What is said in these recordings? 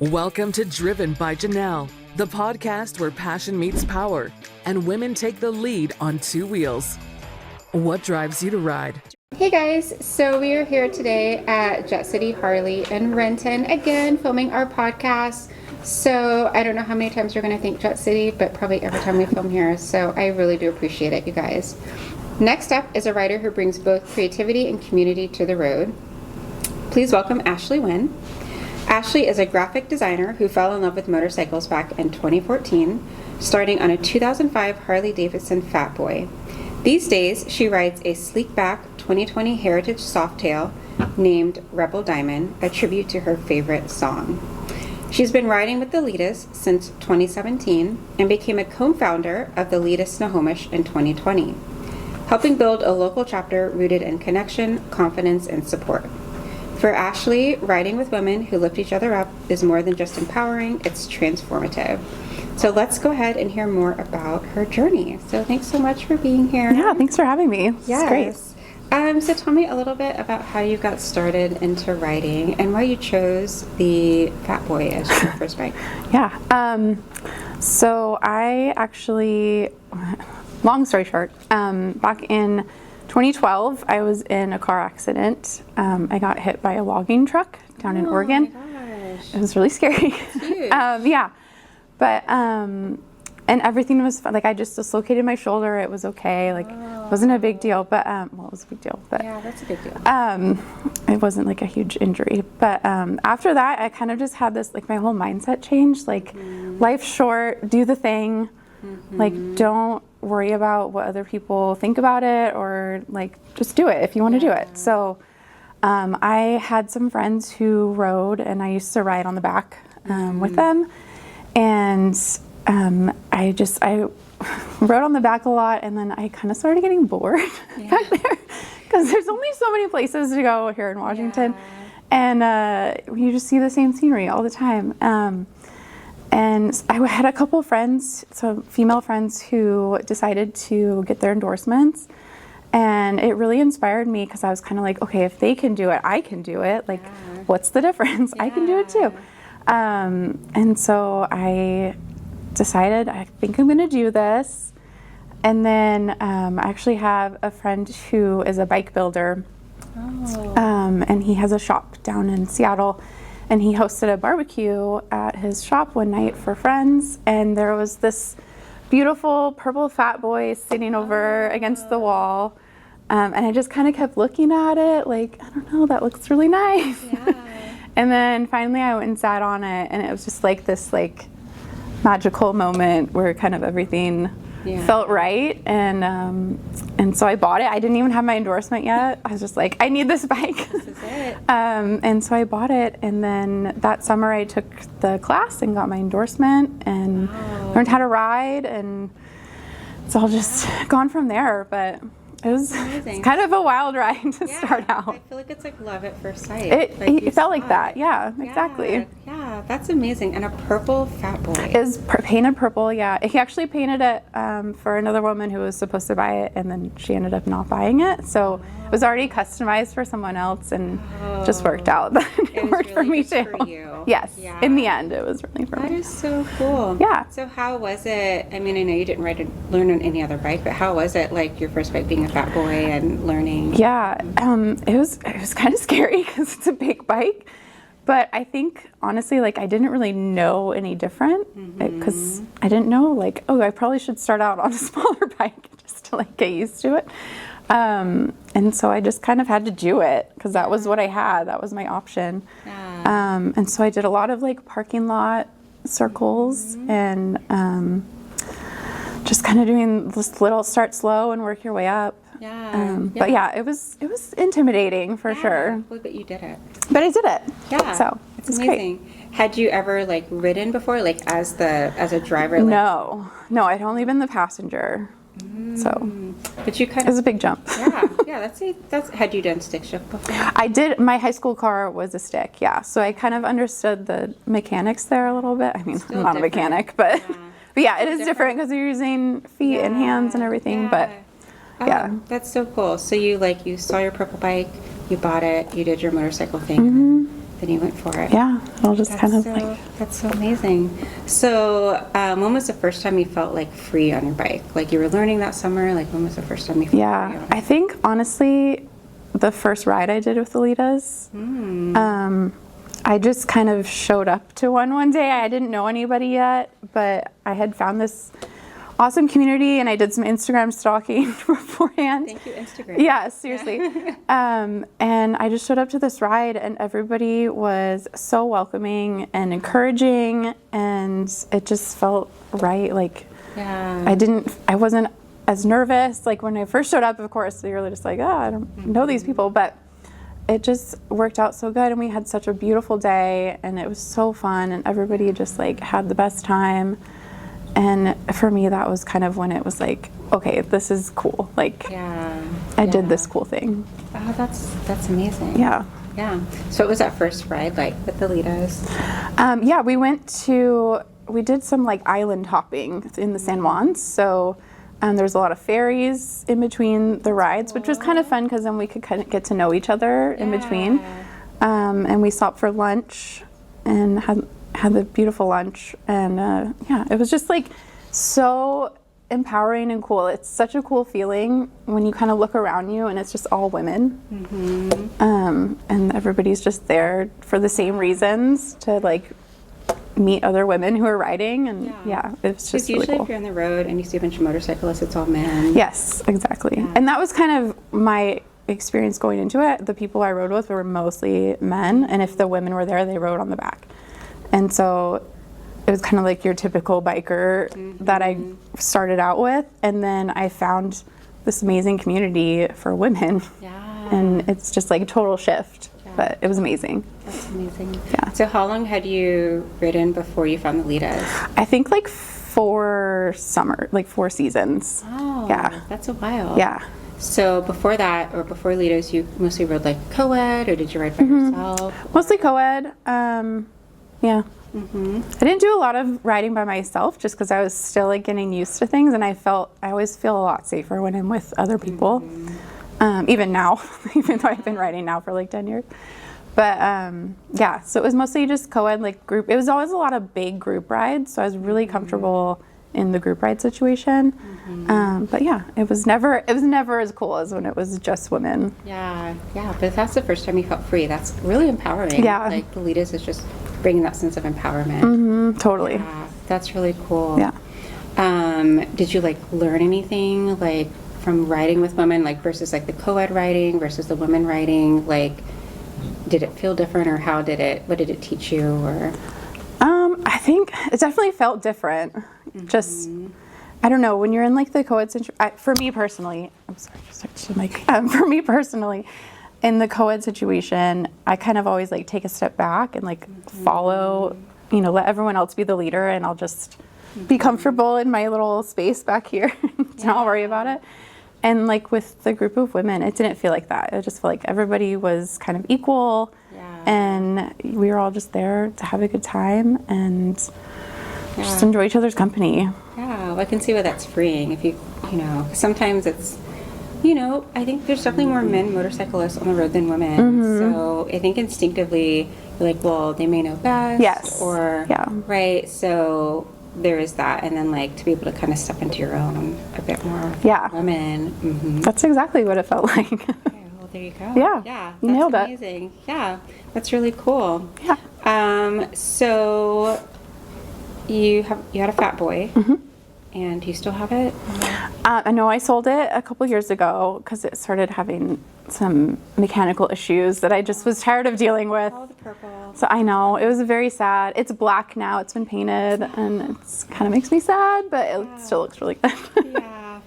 Welcome to Driven by Janelle, the podcast where passion meets power and women take the lead on two wheels. What drives you to ride? Hey guys, so we are here today at Jet City Harley in Renton, again filming our podcast. So I don't know how many times we're going to thank Jet City, but probably every time we film here, so I really do appreciate it, you guys. Next up is a rider who brings both creativity and community to the road. Please welcome Ashley Winn. Ashley is a graphic designer who fell in love with motorcycles back in 2014, starting on a 2005 Harley-Davidson Fat Boy. These days, she rides a sleek-back 2020 Heritage Softail named Rebel Diamond, a tribute to her favorite song. She's been riding with the Litas since 2017 and became a co-founder of the Litas Snohomish in 2020, helping build a local chapter rooted in connection, confidence, and support. For Ashley, riding with women who lift each other up is more than just empowering, it's transformative. So let's go ahead and hear more about her journey. So thanks so much for being here. Yeah, thanks for having me. Yes. It's great. So tell me a little bit about how you got started into riding and why you chose the Fat Boy as your first bike. Yeah. So I actually, long story short, back in 2012, I was in a car accident. I got hit by a logging truck down in Oregon. Oh my gosh. It was really scary. Huge. Yeah. But, and everything was fine. Like, I just dislocated my shoulder. It was okay. Like, it wasn't a big deal, but, well, it was a big deal, but. Yeah, that's a big deal. It wasn't like a huge injury. But, after that, I kind of just had this, like, my whole mindset changed. Like, life's short, do the thing. Like, don't worry about what other people think about it, or like, just do it if you want to do it. So, I had some friends who rode, and I used to ride on the back, with them. And I rode on the back a lot, and then I kind of started getting bored back there because there's only so many places to go here in Washington, and you just see the same scenery all the time. And I had a couple of friends, so female friends, who decided to get their endorsements, and it really inspired me because I was kind of like, okay, if they can do it, I can do it. Like, what's the difference? I can do it too. And so I decided, I think I'm going to do this. And then I actually have a friend who is a bike builder. And he has a shop down in Seattle. And he hosted a barbecue at his shop one night for friends. And there was this beautiful purple Fat Boy sitting over against the wall. And I just kind of kept looking at it like, I don't know, that looks really nice. And then finally I went and sat on it, and it was just like this like magical moment where kind of everything felt right. And so I bought it. I didn't even have my endorsement yet. I was just like, I need this bike. This is it. And so I bought it, and then that summer I took the class and got my endorsement and learned how to ride, and it's all just gone from there. But it was kind of a wild ride to start out. I feel like it's like love at first sight. It felt like that. Yeah, exactly. Yeah, that's amazing. And a purple Fat Boy. It was painted purple, yeah. He actually painted it for another woman who was supposed to buy it, and then she ended up not buying it. So it was already customized for someone else, and just worked out. It worked for me too. For you. Yes, in the end, it was really for me. That is so cool. Yeah. So how was it? I mean, I know you didn't learn on any other bike, but how was it, like your first bike being a Fat Boy and learning? Yeah, it was kind of scary because it's a big bike. But I think, honestly, like, I didn't really know any different because I didn't know, like, oh, I probably should start out on a smaller bike just to, like, get used to it. And so I just kind of had to do it because that was what I had. That was my option. And so I did a lot of, like, parking lot circles and just kind of doing this little start slow and work your way up. But yeah, it was intimidating for sure. Well, but you did it. But I did it. Yeah. So it's amazing. Great. Had you ever like ridden before, like as a driver? Like... No, I'd only been the passenger. So, but you kind of, it was a big jump. That's. Had you done stick shift before? I did. My high school car was a stick. Yeah. So I kind of understood the mechanics there a little bit. I mean, I'm not a mechanic, but yeah, it is different because you're using feet and hands and everything. But yeah, that's so cool. So you saw your purple bike, you bought it, you did your motorcycle thing, and then you went for it. Yeah, it'll just kind of like. That's so amazing. So when was the first time you felt like free on your bike? Like you were learning that summer? Like when was the first time you felt free on it? I think honestly, the first ride I did with the Litas, I just kind of showed up to one day. I didn't know anybody yet, but I had found this awesome community, and I did some Instagram stalking beforehand. Thank you, Instagram. Yeah, seriously. And I just showed up to this ride, and everybody was so welcoming and encouraging, and it just felt right. Like, I wasn't as nervous. Like when I first showed up, of course, you're really just like, oh, I don't know these people, but it just worked out so good, and we had such a beautiful day, and it was so fun, and everybody just like had the best time. And for me, that was kind of when it was like, okay, this is cool. Like, I did this cool thing. Oh, that's amazing. Yeah. Yeah. So what was that first ride like with the Litas? Yeah, we did some like island hopping in the San Juans. So there's a lot of ferries in between the rides, which was kind of fun because then we could kind of get to know each other in between. And we stopped for lunch and had the beautiful lunch, and it was just like so empowering and cool. It's such a cool feeling when you kind of look around you and it's just all women, and everybody's just there for the same reasons, to like meet other women who are riding, and it's just really usually cool. If you're on the road and you see a bunch of motorcyclists, it's all men. Yes, exactly. And that was kind of my experience going into it. The people I rode with were mostly men, and if the women were there, they rode on the back. And so it was kind of like your typical biker that I started out with. And then I found this amazing community for women. And it's just like a total shift, but it was amazing. That's amazing. Yeah. So how long had you ridden before you found the Litas? I think like 4 seasons. Oh, yeah. That's a while. Yeah. So before that, or before Litas, you mostly rode like co-ed, or did you ride by yourself? Mostly co-ed. Yeah. I didn't do a lot of riding by myself just because I was still like getting used to things, and I always feel a lot safer when I'm with other people. Even now, even though I've been riding now for like 10 years. But so it was mostly just co-ed, like group. It was always a lot of big group rides, so I was really comfortable in the group ride situation. But yeah, it was never as cool as when it was just women. Yeah, but that's the first time you felt free. That's really empowering. Yeah. Like the Litas is just bringing that sense of empowerment. Totally. Yeah, that's really cool. Yeah. Did you like learn anything like from riding with women, like versus like the co-ed riding versus the women riding? Like, did it feel different, or what did it teach you? Or I think it definitely felt different. Just, I don't know, when you're in like the co-ed for me personally, I'm sorry, just touched the mic. For me personally, in the co-ed situation, I kind of always like take a step back and like follow, let everyone else be the leader, and I'll just be comfortable in my little space back here and not worry about it. And like with the group of women, it didn't feel like that. It just felt like everybody was kind of equal, and we were all just there to have a good time and just enjoy each other's company. Yeah, well, I can see why that's freeing. If you sometimes it's, I think there's definitely more men motorcyclists on the road than women. So I think instinctively you're like, well, they may know best. Yes. Or, right. So there is that. And then like to be able to kind of step into your own a bit more with women. That's exactly what it felt like. Okay, well, there you go. Yeah. Yeah. You nailed it. Amazing. Yeah. That's really cool. Yeah. So you had a Fat Boy. And you still have it? I know I sold it a couple years ago because it started having some mechanical issues that I just was tired of dealing with. Oh, the purple. So I know, it was very sad. It's black now, it's been painted, and it kind of makes me sad, but it still looks really good. Yeah.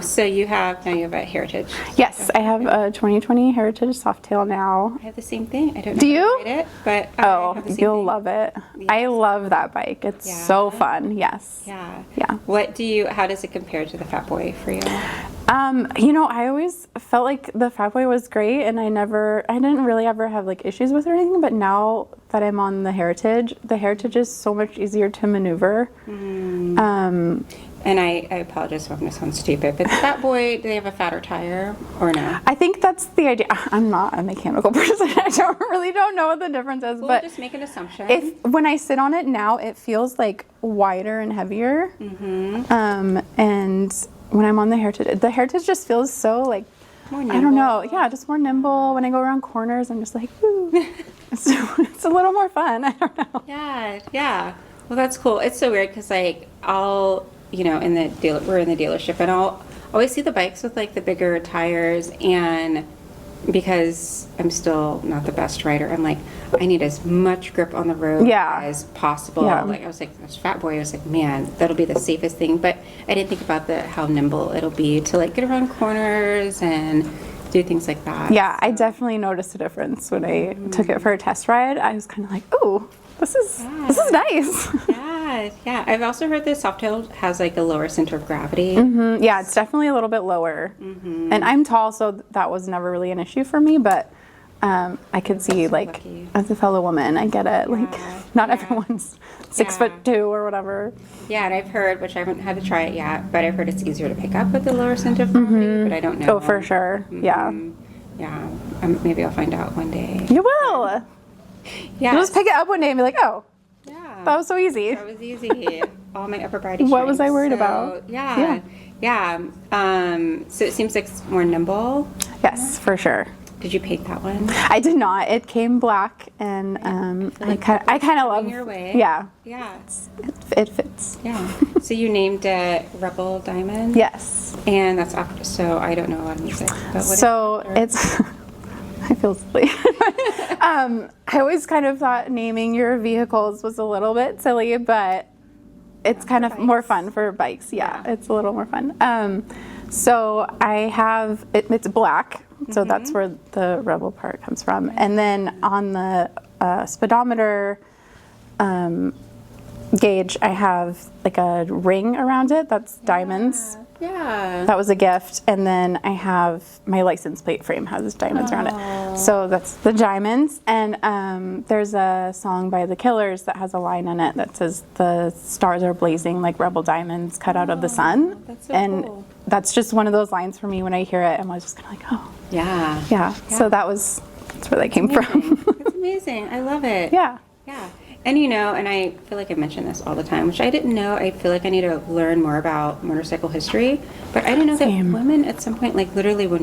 So you have a Heritage. Yes, I have a 2020 Heritage Softail now. I have the same thing. I don't know Do you? how to ride it, but I have the same you'll thing. love it. Yes. I love that bike. It's so fun. Yes. Yeah. Yeah. How does it compare to the Fat Boy for you? I always felt like the Fat Boy was great, and I didn't really ever have like issues with it or anything, but now that I'm on the Heritage is so much easier to maneuver. And I apologize if I'm going to sound stupid, but the Fat Boy, do they have a fatter tire or no? I think that's the idea. I'm not a mechanical person. I don't know what the difference is. We'll but just make an assumption. When I sit on it now, it feels like wider and heavier. And when I'm on the Heritage just feels so like, more nimble. I don't know. Yeah, just more nimble. When I go around corners, I'm just like, woo. It's a little more fun. I don't know. Yeah. Well, that's cool. It's so weird because like we're in the dealership, and I'll always see the bikes with like the bigger tires, and because I'm still not the best rider, I'm like, I need as much grip on the road as possible. Yeah. Like I was like, this Fat Boy, I was like, man, that'll be the safest thing. But I didn't think about how nimble it'll be to like get around corners and do things like that. Yeah, so. I definitely noticed a difference when I took it for a test ride. I was kind of like, ooh, this is nice. Yeah. I've also heard the Softail has like a lower center of gravity. Yeah, it's definitely a little bit lower. And I'm tall, so that was never really an issue for me. But I could see, like, lucky. As a fellow woman, I get it. Like, not everyone's 6'2" or whatever. Yeah, and I've heard, which I haven't had to try it yet, but I've heard it's easier to pick up with the lower center of gravity. But I don't know. Oh, for sure. Yeah. Maybe I'll find out one day. You will. Yeah. You'll just pick it up one day and be like, oh. Yeah. That was so easy. That was easy. All my upper body strength. What was I worried about? Yeah. So it seems like it's more nimble. Yes, for sure. Did you paint that one? I did not. It came black, and I kind of love. Your way. Yeah. Yeah. It fits. Yeah. So you named it Rebel Diamond. Yes. And that's after. So I don't know a lot of music. But it's. I feel silly. I always kind of thought naming your vehicles was a little bit silly, but it's kind of more fun for bikes. Yeah, it's a little more fun. So I have it's black. So that's where the Rebel part comes from. And then on the speedometer gauge, I have like a ring around it that's diamonds. Yeah. That was a gift. And then I have my license plate frame has diamonds around it. So that's the diamonds. And there's a song by The Killers that has a line in it that says, "The stars are blazing like rebel diamonds cut out of the sun." That's so cool. That's just one of those lines for me when I hear it, and I was just kind of like, oh. Yeah. So that's where that came from. It's amazing. I love it. Yeah. And and I feel like I mention this all the time, which I didn't know. I feel like I need to learn more about motorcycle history, but I didn't know that women at some point, like literally were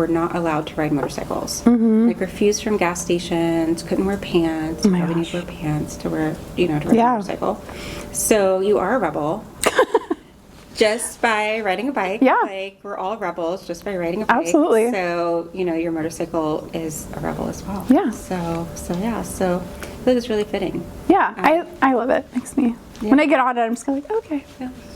not allowed to ride motorcycles. Like refused from gas stations, couldn't wear pants. Probably need to wear pants to wear, to ride a motorcycle. So you are a rebel. Just by riding a bike. Yeah. Like, we're all rebels just by riding a bike. Absolutely. So, your motorcycle is a rebel as well. Yeah. So I feel like it's really fitting. Yeah, I love it. Makes me, when I get on it, I'm just kind of like, okay.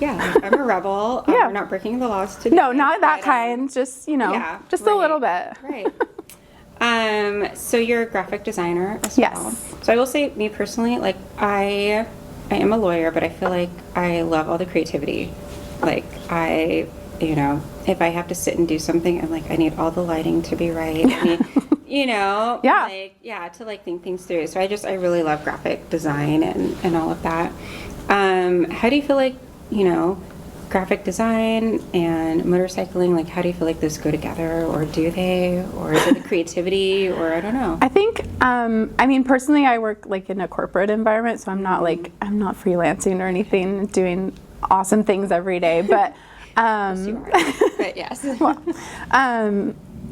Yeah, I'm a rebel. We're not breaking the laws today. No, not that kind. Just, just a little bit. Right. So you're a graphic designer as well. Yes. So I will say, me personally, like, I am a lawyer, but I feel like I love all the creativity. Like, if I have to sit and do something, I'm like, I need all the lighting to be right. I need, to like think things through. So I really love graphic design and all of that. How do you feel like, graphic design and motorcycling, like, how do you feel like those go together, or do they, or is it the creativity, or I don't know? I think, personally, I work like in a corporate environment, so I'm not not freelancing or anything, doing awesome things every day, but yes, you are. But yes.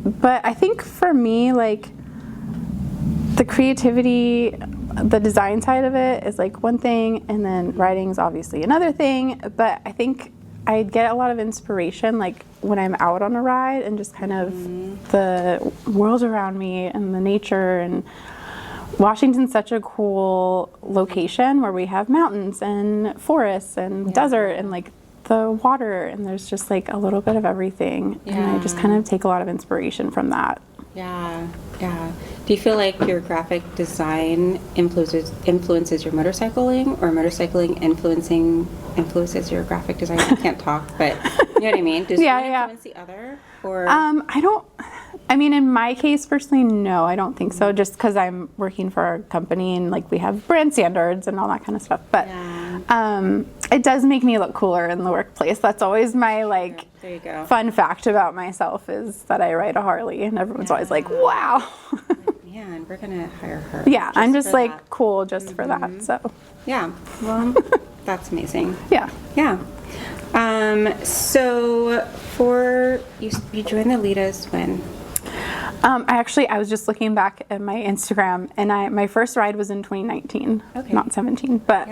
But I think for me, like, the creativity, the design side of it is like one thing, and then writing is obviously another thing. But I think I get a lot of inspiration like when I'm out on a ride and just kind of the world around me and the nature. And Washington's such a cool location where we have mountains and forests and desert and like the water, and there's just like a little bit of everything. And I just kind of take a lot of inspiration from that. Yeah. Do you feel like your graphic design influences your motorcycling, or motorcycling influences your graphic design? I can't talk, but you know what I mean? Does one influence the other? Or in my case personally, no, I don't think so, just because I'm working for our company and like we have brand standards and all that kind of stuff. But It does make me look cooler in the workplace. That's always my like There you go. fun fact about myself is that I ride a Harley, and everyone's always like, wow. Man, we're gonna hire her. Yeah, I'm just for like that. cool just for that. So Yeah. Well, that's amazing. yeah. Yeah. So for you joined the Litas when? I was just looking back at my Instagram, and my first ride was in 2019, not 17. But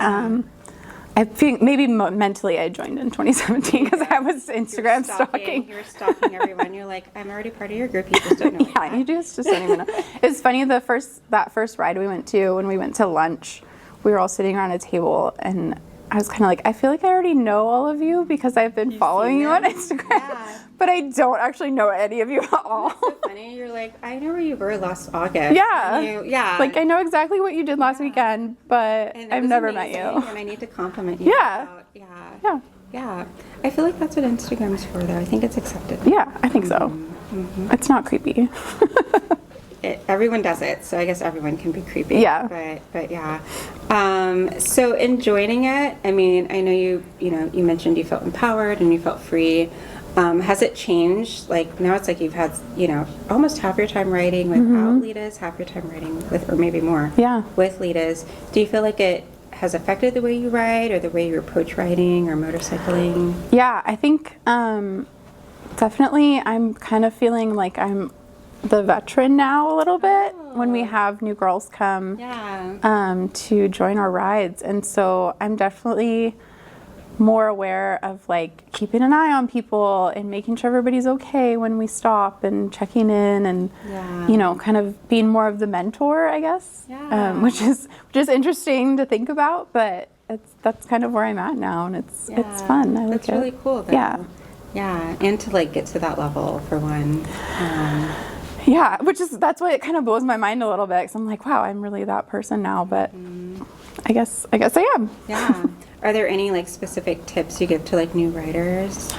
I think maybe mentally I joined in 2017 because I was Instagram stalking. You were stalking everyone. You're like, I'm already part of your group. You just don't know. Yeah, you just don't even know. It's funny. That first ride we went to, when we went to lunch, we were all sitting around a table, and I was kind of like, I feel like I already know all of you because I've been following you on Instagram, but I don't actually know any of you at all. That's so funny. You're like, I know where you were last August. Yeah. Like, I know exactly what you did last weekend, but I've never met you. And I need to compliment you. Yeah. I feel like that's what Instagram's for, though. I think it's accepted. Yeah, I think so. It's not creepy. Everyone does it, so I guess everyone can be creepy. Yeah. But yeah. So in joining it, I mean, I know you mentioned you felt empowered and you felt free. Has it changed? Like now it's like you've had, almost half your time writing without Litas, half your time writing with, or maybe more. Yeah. With Litas. Do you feel like it has affected the way you write or the way you approach writing or motorcycling? Yeah, I think definitely I'm kind of feeling like I'm the veteran now a little bit when we have new girls come to join our rides, and so I'm definitely more aware of like keeping an eye on people and making sure everybody's okay when we stop and checking in and kind of being more of the mentor, I guess, which is interesting to think about, but that's kind of where I'm at now, and it's fun. I like it. That's really cool though. Yeah, and to like get to that level for one. Yeah, that's why it kind of blows my mind a little bit, because I'm like, wow, I'm really that person now, but I guess I am. Yeah. Are there any like specific tips you give to like new writers?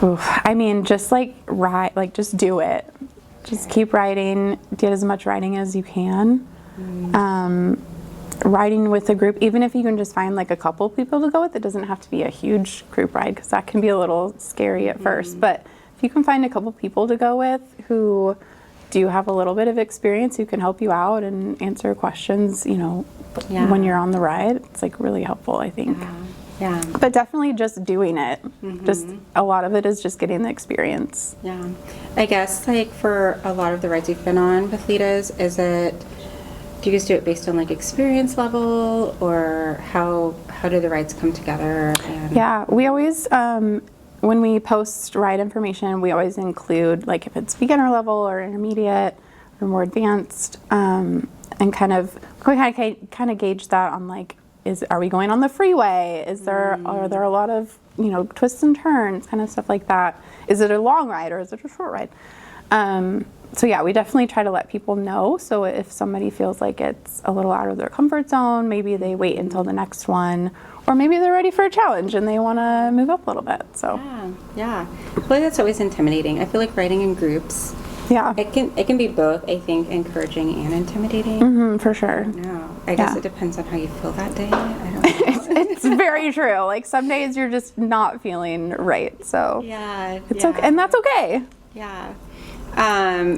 I mean, just just do it. Just keep writing, get as much writing as you can. Writing with a group, even if you can just find like a couple people to go with, it doesn't have to be a huge group ride, because that can be a little scary at first, but if you can find a couple people to go with who do have a little bit of experience who can help you out and answer questions, when you're on the ride, it's like really helpful, I think. Yeah. But definitely just doing it. Just a lot of it is just getting the experience. Yeah. I guess like for a lot of the rides you've been on with Litas, do you guys do it based on like experience level, or how do the rides come together? Yeah, we always when we post ride information, we always include like if it's beginner level or intermediate or more advanced, and kind of gauge that on like, are we going on the freeway? Are there a lot of twists and turns, kind of stuff like that? Is it a long ride or is it a short ride? So yeah, we definitely try to let people know. So if somebody feels like it's a little out of their comfort zone, maybe they wait until the next one, or maybe they're ready for a challenge and they want to move up a little bit. So yeah. I feel like that's always intimidating. I feel like writing in groups, it can be both, I think, encouraging and intimidating. For sure. No, I guess it depends on how you feel that day. I don't know. It's very true. Like some days you're just not feeling right. So it's okay, and that's okay. Yeah.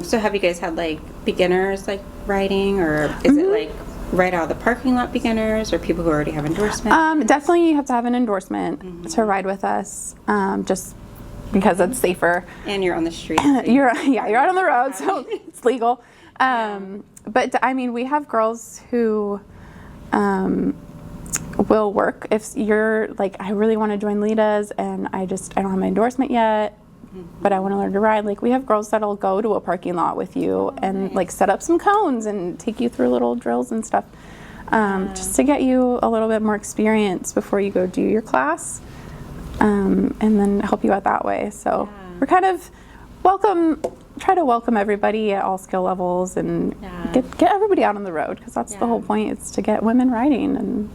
So have you guys had like beginners like riding, or is it like right out of the parking lot beginners, or people who already have endorsement? Definitely you have to have an endorsement to ride with us, just because it's safer. And you're on the street. You're out on the road, so it's legal. But I mean, we have girls who will work if you're like, I really want to join Litas and I don't have my endorsement yet, but I want to learn to ride. Like we have girls that'll go to a parking lot with you and like set up some cones and take you through little drills and stuff, just to get you a little bit more experience before you go do your class, and then help you out that way. So we're kind of try to welcome everybody at all skill levels and get everybody out on the road, because that's the whole point. It's to get women riding and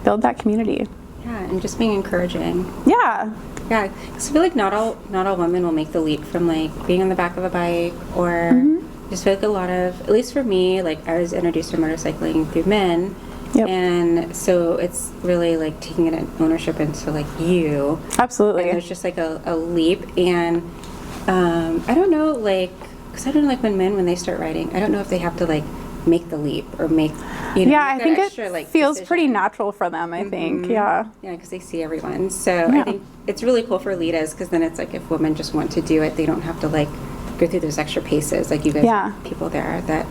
build that community. Yeah, and just being encouraging. Yeah. Yeah, because I feel like not all women will make the leap from like being on the back of a bike, or just feel like a lot of, at least for me, like I was introduced to motorcycling through men, Yep. And so it's really like taking it ownership into like you. Absolutely. And there's just like a leap. And I don't know, like, because I don't know, like when they start writing, I don't know if they have to like make the leap or make, you know, yeah, I think extra, it like, feels decision. pretty natural for them, I think. Yeah. Yeah, because they see everyone. So I think it's really cool for Litas, because then it's like if women just want to do it, they don't have to like go through those extra paces. Like you guys have people there that,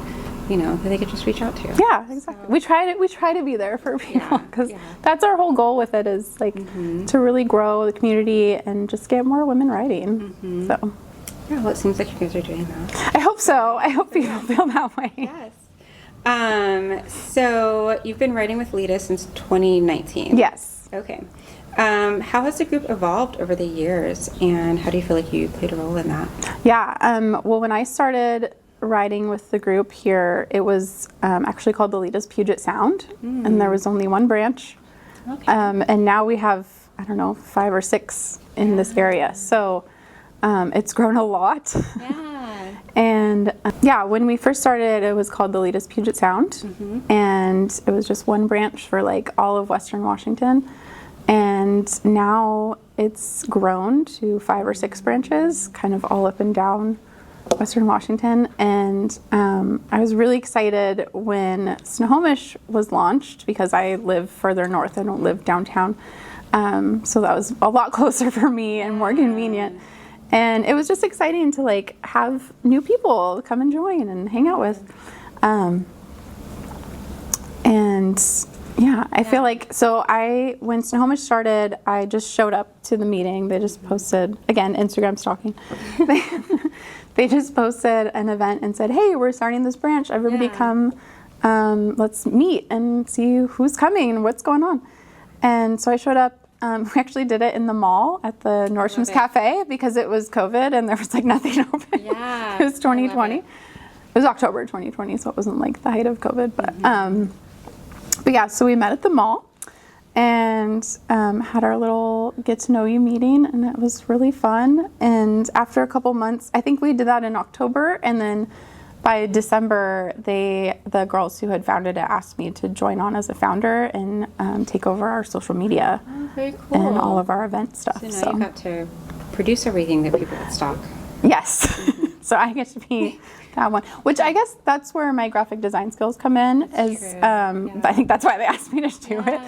you know, that they could just reach out to. Yeah, exactly. So. We try to be there for people, because that's our whole goal with it, is like to really grow the community and just get more women writing. So. Yeah, well, it seems like you guys are doing that. I hope so. I hope people feel that way. Yes. So you've been writing with Litas since 2019. Yes. Okay. How has the group evolved over the years, and how do you feel like you played a role in that? Yeah. Well, when I started writing with the group here, it was actually called the Litas Puget Sound, and there was only one branch. Okay. And now we have, I don't know, 5 or 6 in this area. So it's grown a lot. Yeah. And when we first started, it was called the Litas Puget Sound, and it was just one branch for like all of Western Washington. And now it's grown to 5 or 6 branches, kind of all up and down Western Washington. And I was really excited when Snohomish was launched, because I live further north. I don't live downtown. So that was a lot closer for me and more convenient. And it was just exciting to like have new people come and join and hang out with. I feel like, when Snohomish started, I just showed up to the meeting. They just posted, again, Instagram stalking. They just posted an event and said, hey, we're starting this branch. Everybody come, let's meet and see who's coming and what's going on. And so I showed up. We actually did it in the mall at the Nordstrom's Cafe, because it was COVID and there was like nothing open. Yeah. It was 2020. It was October 2020, so it wasn't like the height of COVID. But yeah, so we met at the mall and had our little get to know you meeting, and it was really fun. And after a couple months, I think we did that in October, and then by December, the girls who had founded it asked me to join on as a founder and take over our social media very cool. and all of our event stuff. So now you got to produce everything that people would stock. Yes. So I get to be that one, which I guess that's where my graphic design skills come in. I think that's why they asked me to do it.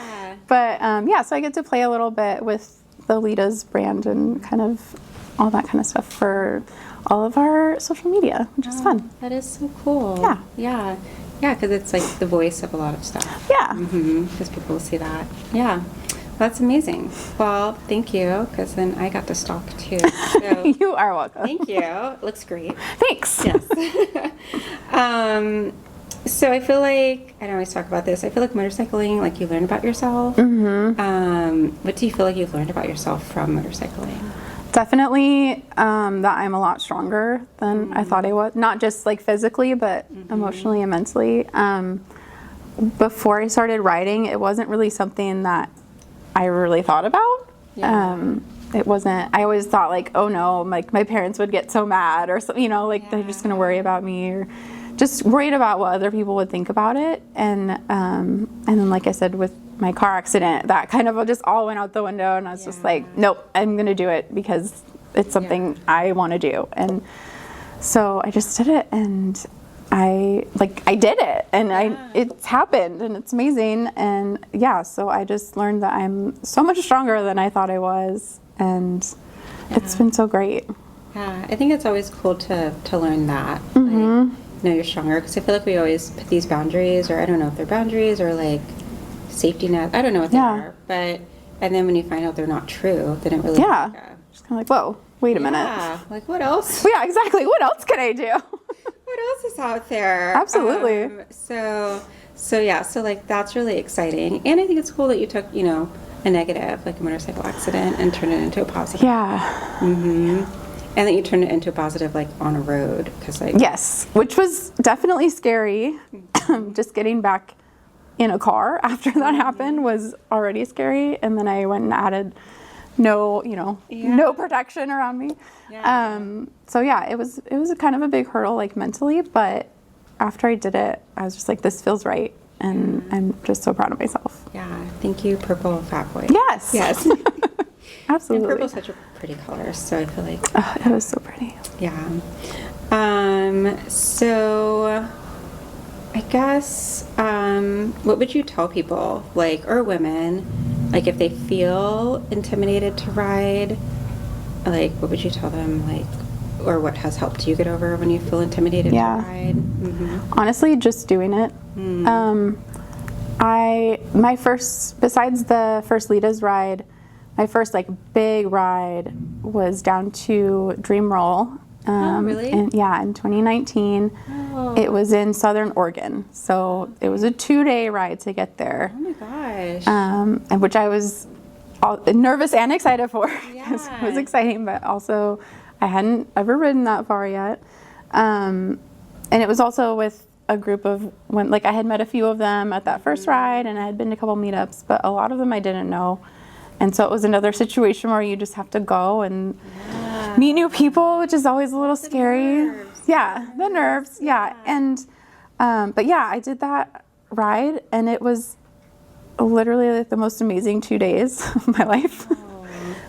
But so I get to play a little bit with the Litas brand and kind of all that kind of stuff for all of our social media, which is fun. That is so cool. Yeah, because it's like the voice of a lot of stuff. Yeah. Because people will see that. Yeah. That's amazing. Well, thank you, because then I got to stalk too. So, you are welcome. Thank you. It looks great. Thanks. Yes. So I feel like, I always talk about this, I feel like motorcycling, like you learn about yourself. What do you feel like you've learned about yourself from motorcycling? Definitely that I'm a lot stronger than I thought I was. Not just like physically, but emotionally and mentally. Before I started riding, it wasn't really something that I really thought about. It wasn't, I always thought like, oh no, like my parents would get so mad, or so, you know, like they're just gonna worry about me, or just worried about what other people would think about it. And then like I said, with my car accident, that kind of just all went out the window, and I was just like, nope, I'm gonna do it because it's something I want to do. And so I just did it, and I did it, and it's happened, and it's amazing. And so I just learned that I'm so much stronger than I thought I was, and it's been so great. Yeah, I think it's always cool to learn that. Like, know you're stronger, because I feel like we always put these boundaries, or I don't know if they're boundaries or like safety net. I don't know what they are, but and then when you find out they're not true, then it really just kind of like, whoa, wait a minute. Yeah, like what else? Yeah, exactly. What else can I do? What else is out there? Absolutely. So like that's really exciting, and I think it's cool that you took, you know, a negative, like a motorcycle accident, and turned it into a positive. Yeah. And then you turned it into a positive, like on a road, because like yes, which was definitely scary. Just getting back in a car after that happened was already scary, and then I went and added no protection around me. So it was a kind of a big hurdle, like mentally, but after I did it, I was just like, this feels right. and I'm just so proud of myself. Yeah. Thank you, Purple Fat Boy. Yes. Yes. Absolutely. And purple's such a pretty color, so I feel like. Oh, it was so pretty. Yeah. So I guess, what would you tell people, like, or women, like, if they feel intimidated to ride, like, what would you tell them, like, or what has helped you get over when you feel intimidated to ride? Honestly, just doing it. Besides the first Litas ride, my first like big ride was down to Dream Roll. Really? In 2019. Oh. It was in Southern Oregon. So it was a 2-day ride to get there. Oh my gosh. And which I was nervous and excited for. Because Yeah. it was exciting, but also I hadn't ever ridden that far yet. And it was also with a group of like I had met a few of them at that first ride, and I had been to a couple meetups, but a lot of them I didn't know. And so it was another situation where you just have to go and meet new people, which is always a little scary. Nerves. Yeah, the nerves. Yeah. And, but yeah, I did that ride, and it was literally like the most amazing 2 days of my life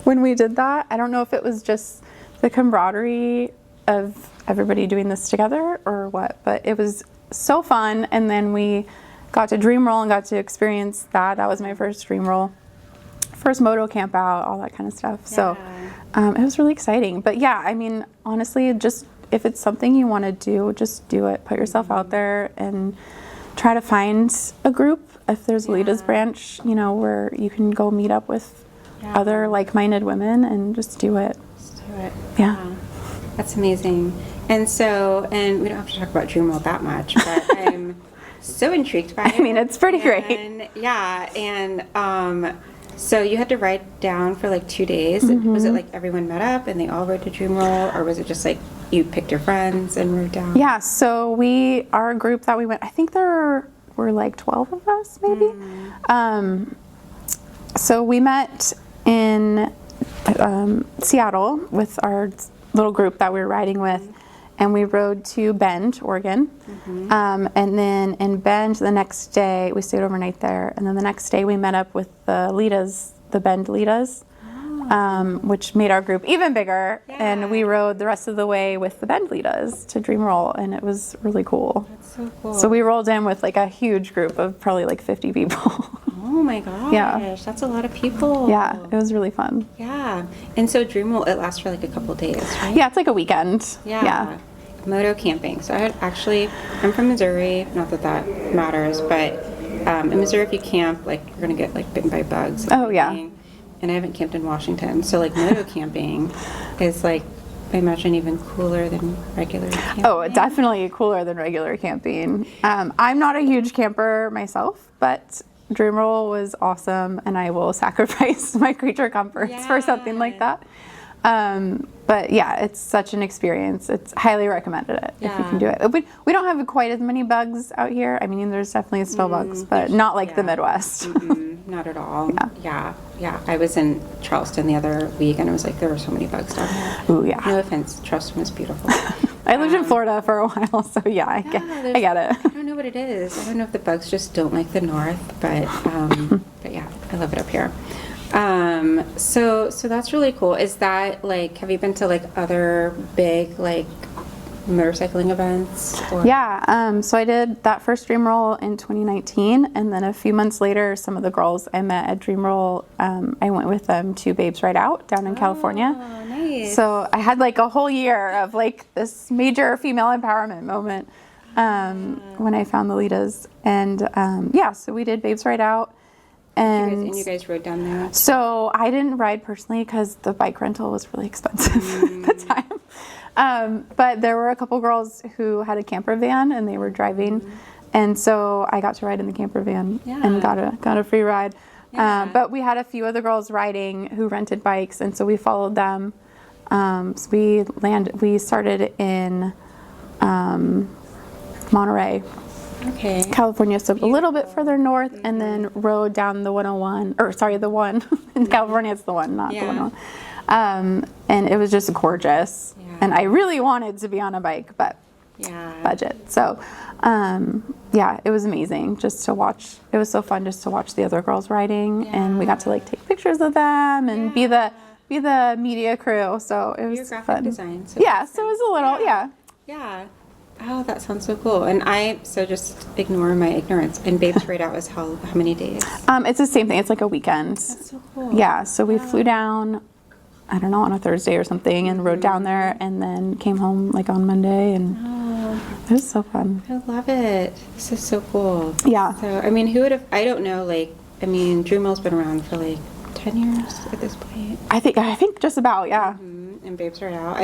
when we did that. I don't know if it was just the camaraderie of everybody doing this together or what, but it was so fun. And then we got to Dream Roll and got to experience that. That was my first Dream Roll. First moto camp out, all that kind of stuff. So it was really exciting. But yeah, I mean, honestly, just if it's something you want to do, just do it. Put yourself out there and try to find a group. If there's a Litas branch, where you can go meet up with other like-minded women and just do it. Just do it. Yeah. That's amazing. And so, and we don't have to talk about Dream Roll that much, but I'm so intrigued by it. I mean, it's pretty great. Yeah, and so you had to ride down for like 2 days. Was it like everyone met up and they all rode to Dream Roll, or was it just like you picked your friends and rode down? Yeah, so our group that we went, I think there were like 12 of us maybe. So we met in Seattle with our little group that we were riding with, and we rode to Bend, Oregon. And then in Bend the next day, we stayed overnight there, and then the next day we met up with the Litas, the Bend Litas, which made our group even bigger. And we rode the rest of the way with the Bend Litas to Dream Roll, and it was really cool. That's so cool. So we rolled in with like a huge group of probably like 50 people. Oh my gosh, that's a lot of people. Yeah, it was really fun. Yeah, and so Dream Roll, it lasts for like a couple days, right? Yeah, it's like a weekend. Yeah. Moto camping. So I'm from Missouri, not that that matters, but in Missouri if you camp, like you're gonna get like bitten by bugs. Oh yeah. And I haven't camped in Washington, so like moto camping is like, I imagine, even cooler than regular camping. Oh, definitely cooler than regular camping. I'm not a huge camper myself, but Dream Roll was awesome, and I will sacrifice my creature comforts for something like that. But yeah, it's such an experience. It's highly recommended it if you can do it. We don't have quite as many bugs out here. I mean, there's definitely still bugs, but not like the Midwest. Not at all. Yeah. I was in Charleston the other week, and it was like there were so many bugs down there. Ooh, yeah. No offense, Charleston was beautiful. I lived in Florida for a while, so yeah, I get it. I don't know what it is. I don't know if the bugs just don't like the north, but yeah, I love it up here. So that's really cool. Is that like, have you been to like other big like motorcycling events? Or? Yeah, so I did that first Dream Roll in 2019, and then a few months later, some of the girls I met at Dream Roll, I went with them to Babes Ride Out down in California. Oh, nice. So I had like a whole year of like this major female empowerment moment when I found the Litas, and so we did Babes Ride Out. And you guys rode down there? So I didn't ride personally because the bike rental was really expensive at the time. But there were a couple girls who had a camper van and they were driving. And so I got to ride in the camper van and got a free ride. But we had a few other girls riding who rented bikes, and so we followed them. So we started in Monterey, California, so a little bit further north, and then rode down the 101, the one. In California it's the one, not the 101. And it was just gorgeous. And I really wanted to be on a bike, but budget. So yeah, it was amazing just to watch. It was so fun just to watch the other girls riding, and we got to like take pictures of them and be the media crew. So it was Your graphic fun. design. So Yeah, so it was a little, Yeah. Oh, that sounds so cool. And so just ignore my ignorance. And Babes Right Out was how many days? It's the same thing. It's like a weekend. That's so cool. Yeah, so we flew down, I don't know, on a Thursday or something, and rode down there, and then came home like on Monday, and it was so fun. I love it. This is so cool. Yeah. So, I mean, who would have, I don't know, like, I mean, Drew Mill's been around for like 10 years at this point. I think just about, yeah. And Babes Right Out.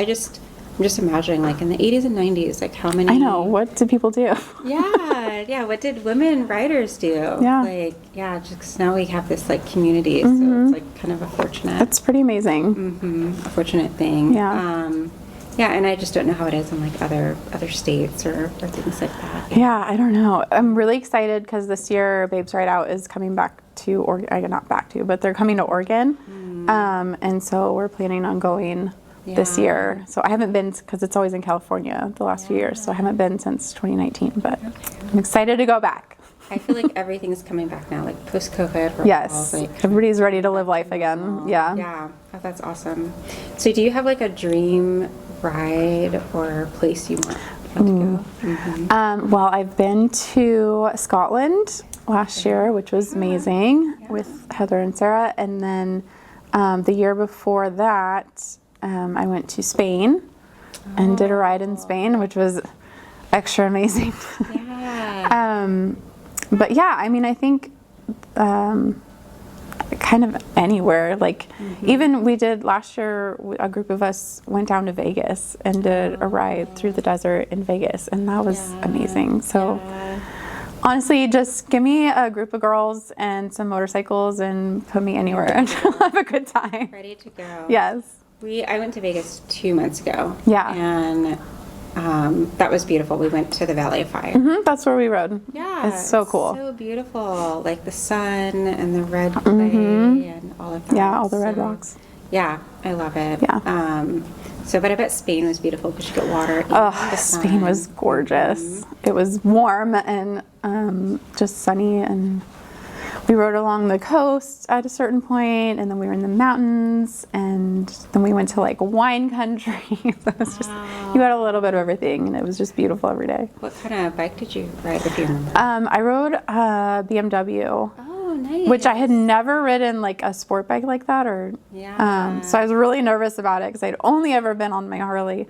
I'm just imagining, like, in the 80s and 90s, like, how many... I know, what did people do? Yeah, what did women writers do? Yeah. Like, yeah, just now we have this, like, community, so it's, like, kind of a fortunate... It's pretty amazing. a fortunate thing. Yeah. Yeah, and I just don't know how it is in, like, other states or things like that. Yeah, I don't know. I'm really excited because this year Babes Right Out is coming back to Oregon. Not back to, but they're coming to Oregon. And so we're planning on going this year. So I haven't been, because it's always in California the last few years, so I haven't been since 2019, but I'm excited to go back. I feel like everything's coming back now, like post-COVID. Yes, like, everybody's ready to live life again. Yeah. Yeah, oh, that's awesome. So do you have like a dream ride or place you want to go? Well, I've been to Scotland last year, which was amazing with Heather and Sarah, and then the year before that, I went to Spain and did a ride in Spain, which was extra amazing. Yeah. But yeah, I mean, I think kind of anywhere. Like even we did last year, a group of us went down to Vegas and did a ride through the desert in Vegas, and that was amazing. So honestly, just give me a group of girls and some motorcycles and put me anywhere and I'll have a good time. Ready to go. Yes. I went to Vegas 2 months ago. Yeah. And that was beautiful. We went to the Valley of Fire. That's where we rode. Yeah. It's so cool. So beautiful. Like the sun and the red clay and all of that. Yeah, all the red rocks. Yeah, I love it. Yeah. But I bet Spain was beautiful because you get water. Oh, Spain was gorgeous. It was warm and just sunny, and we rode along the coast at a certain point, and then we were in the mountains, and then we went to like wine country. So it was just, you had a little bit of everything, and it was just beautiful every day. What kind of bike did you ride, if you remember? I rode a BMW. Oh, nice. Which I had never ridden like a sport bike like that, or so I was really nervous about it because I'd only ever been on my Harley.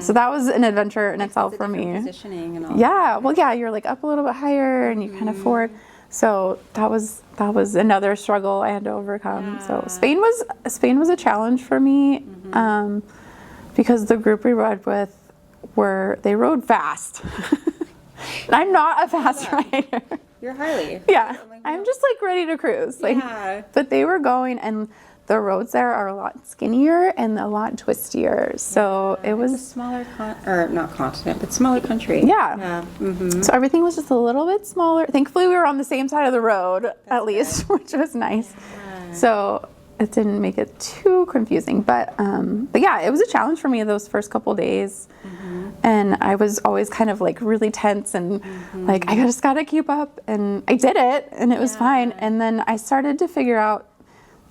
So that was an adventure in itself for me. Positioning and all. Yeah, well, yeah, you're like up a little bit higher and you kind of forward. So that was another struggle I had to overcome. So Spain was a challenge for me because the group we rode with they rode fast. And I'm not a fast rider. You're Harley. Yeah, I'm just like ready to cruise. Like, but they were going, and the roads there are a lot skinnier and a lot twistier. So it was a smaller not continent, but smaller country. Yeah. So everything was just a little bit smaller. Thankfully, we were on the same side of the road at least, which was nice. So it didn't make it too confusing. But yeah, it was a challenge for me those first couple days. And I was always kind of like really tense and like, I just got to keep up. And I did it, and it was fine. And then I started to figure out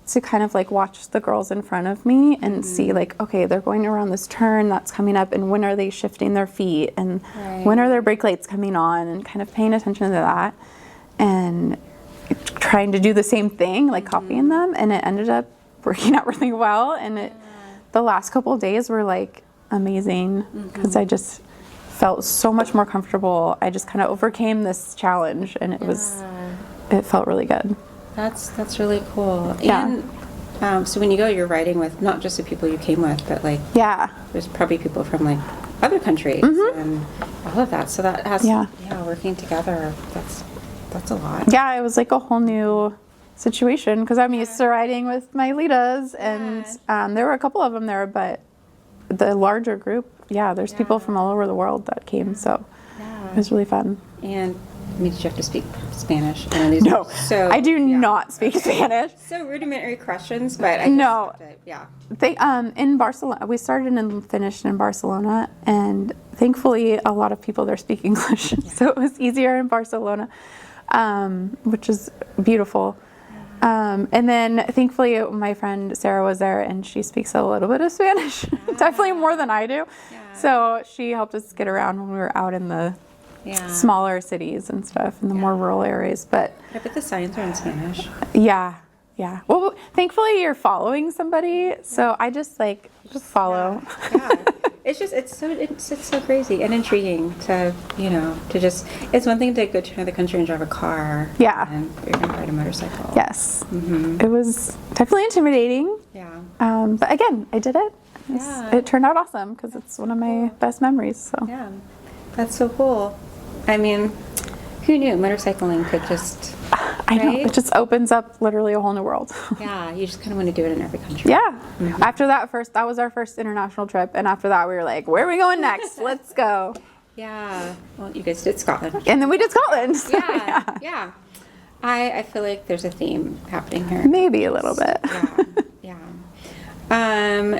to kind of like watch the girls in front of me and see like, okay, they're going around this turn that's coming up, and when are they shifting their feet, and when are their brake lights coming on, and kind of paying attention to that and trying to do the same thing, like copying them. And it ended up working out really well. And the last couple of days were like amazing because I just felt so much more comfortable. I just kind of overcame this challenge, and it felt really good. That's really cool. Yeah. And so when you go, you're riding with not just the people you came with, but like there's probably people from like other countries and all of that. So that has working together. That's a lot. Yeah, it was like a whole new situation because I'm used to riding with my Litas, and there were a couple of them there, but the larger group, there's people from all over the world that came, so it was really fun. And I mean, did you have to speak Spanish? I know these No, are so, I do not speak Spanish. So rudimentary questions, but I No. just have to, yeah. They, in Barcelona, we started and finished in Barcelona, and thankfully a lot of people there speak English, so it was easier in Barcelona, which is beautiful. And then thankfully my friend Sarah was there, and she speaks a little bit of Spanish, definitely more than I do. Yeah. So she helped us get around when we were out in the smaller cities and stuff, in the more rural areas. But I bet the signs are in Spanish. yeah. Well, thankfully you're following somebody, so I just follow. Yeah. It's so crazy and intriguing to, it's one thing to go to another country and drive a car. Yeah. And you're going to ride a motorcycle. Yes. It was definitely intimidating. Yeah. But again, I did it. Yeah. It turned out awesome because it's one of my best memories. So. Yeah. That's so cool. I mean, who knew motorcycling could just... I know. Right? It just opens up literally a whole new world. Yeah, you just kind of want to do it in every country. Yeah. After that was our first international trip, and after that we were like, where are we going next? Let's go. Yeah. Well, you guys did Scotland. And then we did Scotland. So, Yeah. I feel like there's a theme happening here. Maybe a little bit. Yeah.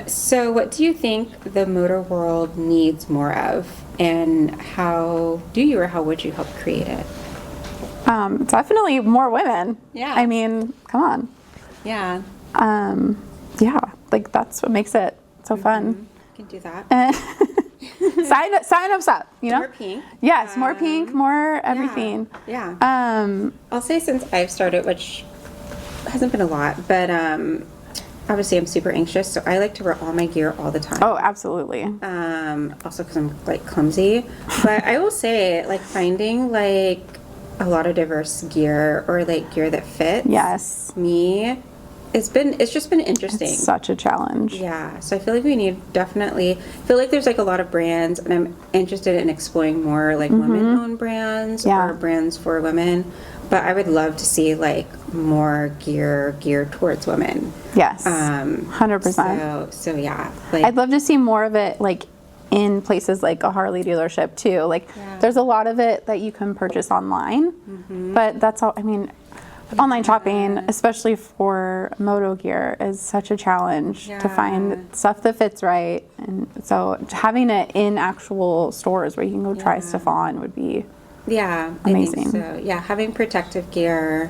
So what do you think the motor world needs more of, and how would you help create it? Definitely more women. Yeah. I mean, come on. Yeah. Yeah, like that's what makes it so fun. You can do that. Sign us up, More pink. Yes, more pink, more everything. Yeah. I'll say since I've started, which hasn't been a lot, but obviously I'm super anxious, so I like to wear all my gear all the time. Oh, absolutely. Also because I'm like clumsy, but I will say like finding like a lot of diverse gear or like gear that fits. Yes. Me. It's just been interesting. It's such a challenge. Yeah, so I feel like feel like there's like a lot of brands, and I'm interested in exploring more like women-owned brands or brands for women. But I would love to see like more gear geared towards women. Yes, 100%. So yeah, like I'd love to see more of it like in places like a Harley dealership too. Like there's a lot of it that you can purchase online, but that's all. I mean. Online shopping, especially for moto gear, is such a challenge to find stuff that fits right. And so having it in actual stores where you can go try stuff on would be amazing. I think so. Yeah, having protective gear,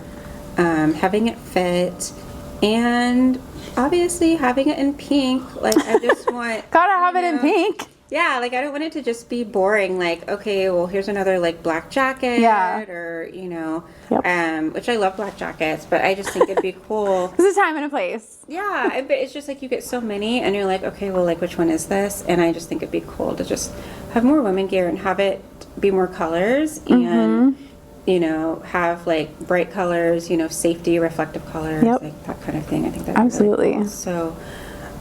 having it fit, and obviously having it in pink. Like I just want gotta have it in pink. Yeah, like I don't want it to just be boring. Like, okay, well, here's another like black jacket, or which I love black jackets, but I just think it'd be cool. There's a time and a place. Yeah, but it's just like you get so many, and you're like, okay, well, like which one is this? And I just think it'd be cool to just have more women gear and have it be more colors and have like bright colors, safety, reflective colors, like that kind of thing. I think that's absolutely really cool. So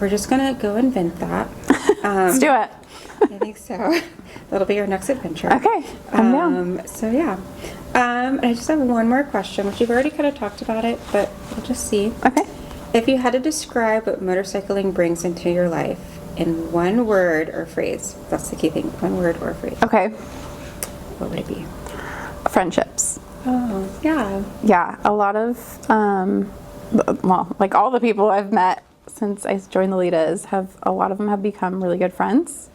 we're just gonna go invent that. Let's do it. I think so. That'll be our next adventure. Okay, I'm down. So yeah, I just have one more question, which you've already kind of talked about it, but we'll just see. Okay. If you had to describe what motorcycling brings into your life in one word or phrase, that's the key thing. One word or phrase. Okay. What would it be? Friendships. Oh, yeah. Yeah, a lot of like all the people I've met since I joined the Litas a lot of them have become really good friends.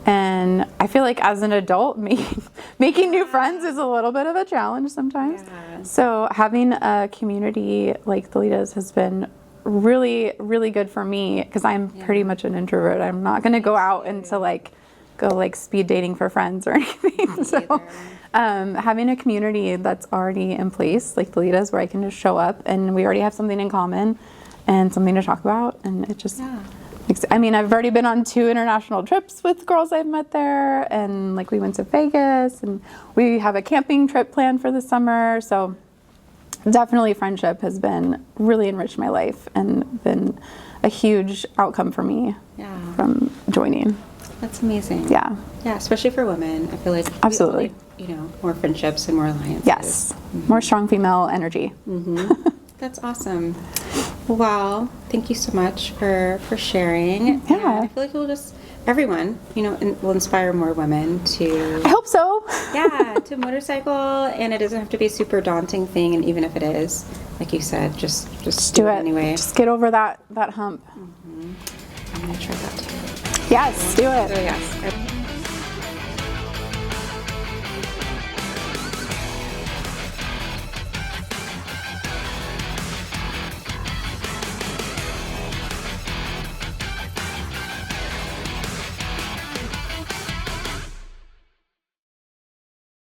And I feel like as an adult, making new friends is a little bit of a challenge sometimes. Yeah. So having a community like the Litas has been really, really good for me because I'm pretty much an introvert. I'm not going to go out and go speed dating for friends or anything. So having a community that's already in place, like the Litas, where I can just show up and we already have something in common and something to talk about, and it just... Yeah. I mean, I've already been on 2 international trips with girls I've met there, and like we went to Vegas, and we have a camping trip planned for the summer. So definitely friendship has been really enriched my life and been a huge outcome for me from joining. That's amazing. Yeah. Yeah, especially for women. I feel like absolutely, more friendships and more alliances. Yes, more strong female energy. That's awesome. Well, thank you so much for sharing. Yeah. And I feel like we'll just everyone, will inspire more women to. I hope so. Yeah, to motorcycle, and it doesn't have to be a super daunting thing. And even if it is, like you said, just do it anyway. Just get over that hump. I'm gonna try that too. Yes, do it. So yes.